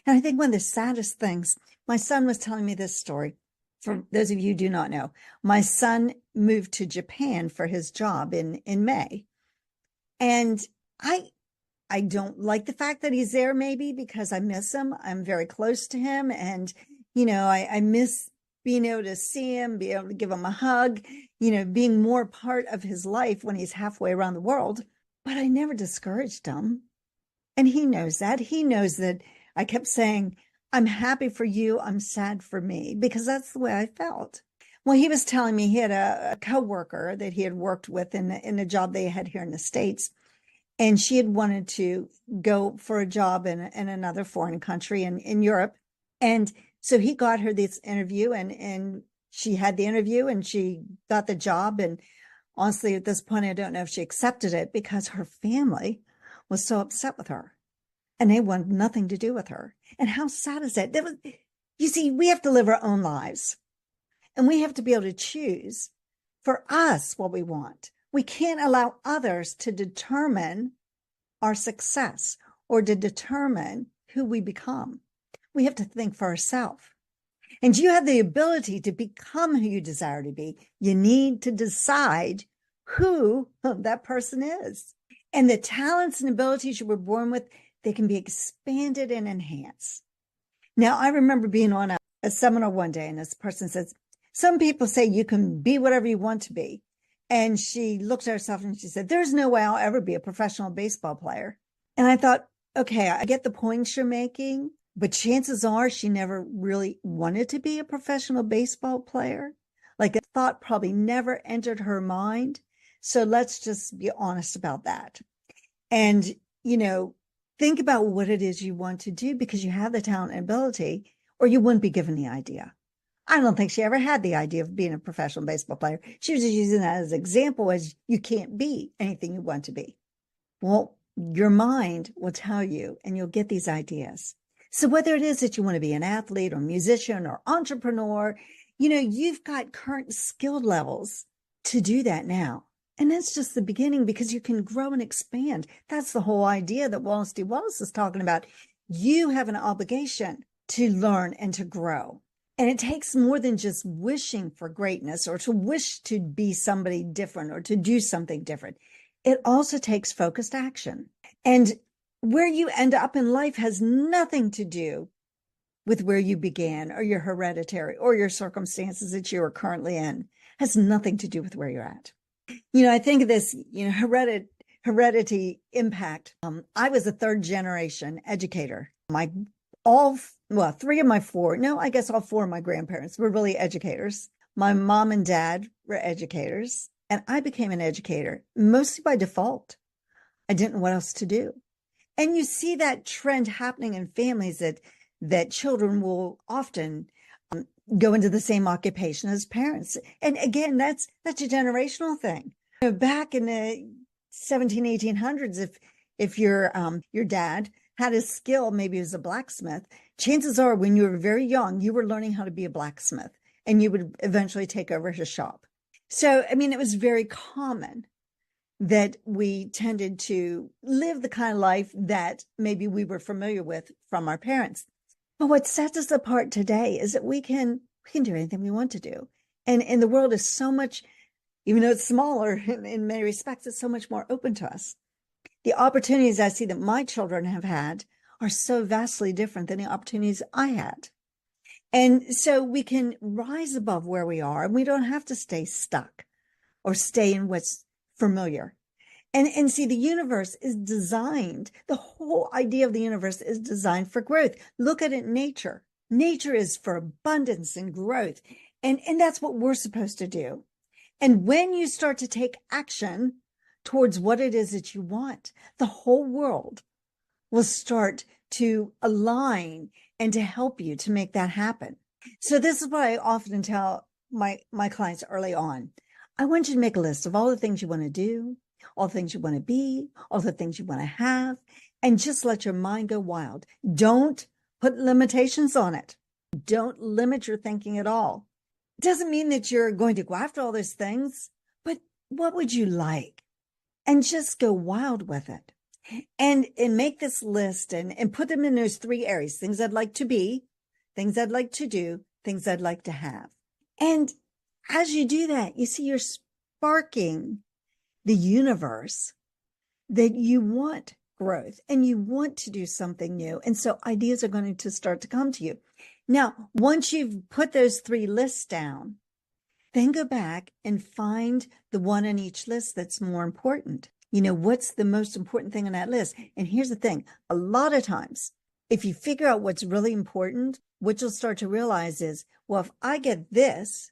And I think one of the saddest things, my son was telling me this story. For those of you who do not know, my son moved to Japan for his job in May. And I I don't like the fact that he's there, maybe because I miss him. I'm very close to him. And, I miss being able to see him, be able to give him a hug, being more part of his life when he's halfway around the world. But I never discouraged him. And he knows that. He knows that I kept saying, I'm happy for you. I'm sad for me, because that's the way I felt. Well, he was telling me he had a coworker that he had worked with in a job they had here in the States. And she had wanted to go for a job in another foreign country in Europe. And so he got her this interview, and she had the interview and she got the job. And honestly, at this point, I don't know if she accepted it, because her family was so upset with her and they wanted nothing to do with her. And how sad is that? You see, we have to live our own lives, and we have to be able to choose for us what we want. We can't allow others to determine our success or to determine who we become. We have to think for ourselves. And you have the ability to become who you desire to be. You need to decide who that person is. And the talents and abilities you were born with, they can be expanded and enhanced. Now, I remember being on a seminar one day, and this person says, some people say you can be whatever you want to be. And she looked at herself and she said, there's no way I'll ever be a professional baseball player. And I thought, okay, I get the points you're making, but chances are she never really wanted to be a professional baseball player. Like, the thought probably never entered her mind. So let's just be honest about that. And, think about what it is you want to do, because you have the talent and ability, or you wouldn't be given the idea. I don't think she ever had the idea of being a professional baseball player. She was just using that as an example, as you can't be anything you want to be. Well, your mind will tell you, and you'll get these ideas. So whether it is that you want to be an athlete or musician or entrepreneur, you've got current skill levels to do that now. And that's just the beginning, because you can grow and expand. That's the whole idea that Wallace D. Wallace is talking about. You have an obligation to learn and to grow. And it takes more than just wishing for greatness or to wish to be somebody different or to do something different. It also takes focused action. And where you end up in life has nothing to do with where you began, or your hereditary, or your circumstances that you are currently in. It has nothing to do with where you're at. I think of this, heredity impact. I was a third generation educator. All four of my grandparents were really educators. My mom and dad were educators, and I became an educator mostly by default. I didn't know what else to do. And you see that trend happening in families, that children will often go into the same occupation as parents. And again, that's a generational thing. Back in the 1800s, if your dad had a skill, maybe as a blacksmith, chances are when you were very young, you were learning how to be a blacksmith, and you would eventually take over his shop. So, it was very common that we tended to live the kind of life that maybe we were familiar with from our parents. But what sets us apart today is that we can do anything we want to do. And the world is so much, even though it's smaller in many respects, it's so much more open to us. The opportunities I see that my children have had are so vastly different than the opportunities I had. And so we can rise above where we are, and we don't have to stay stuck or stay in what's familiar. And see, the universe is designed, the whole idea of the universe is designed for growth. Look at it in nature. Nature is for abundance and growth. And that's what we're supposed to do. And when you start to take action towards what it is that you want, the whole world will start to align and to help you to make that happen. So this is what I often tell my clients early on. I want you to make a list of all the things you want to do, all the things you want to be, all the things you want to have, and just let your mind go wild. Don't put limitations on it. Don't limit your thinking at all. It doesn't mean that you're going to go after all those things, but what would you like? And just go wild with it. and make this list and put them in those three areas: things I'd like to be, things I'd like to do, things I'd like to have. And as you do that, you see you're sparking the universe that you want growth and you want to do something new. And so ideas are going to start to come to you. Now, once you've put those three lists down, then go back and find the one on each list that's more important. What's the most important thing on that list? And here's the thing. A lot of times, if you figure out what's really important, what you'll start to realize is, well, if I get this,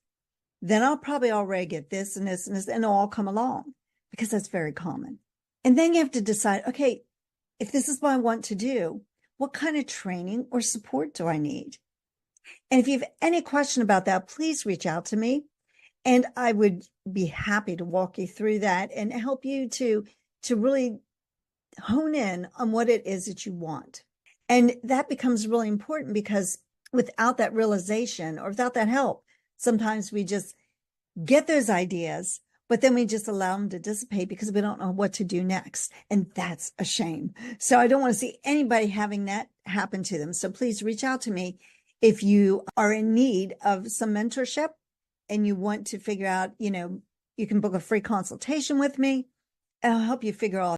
then I'll probably already get this and this and this, and it'll all come along, because that's very common. And then you have to decide, okay, if this is what I want to do, what kind of training or support do I need? And if you have any question about that, please reach out to me. And I would be happy to walk you through that and help you to really hone in on what it is that you want. And that becomes really important, because without that realization or without that help, sometimes we just get those ideas, but then we just allow them to dissipate because we don't know what to do next. And that's a shame. So I don't want to see anybody having that happen to them. So please reach out to me if you are in need of some mentorship and you want to figure out, you can book a free consultation with me, and I'll help you figure all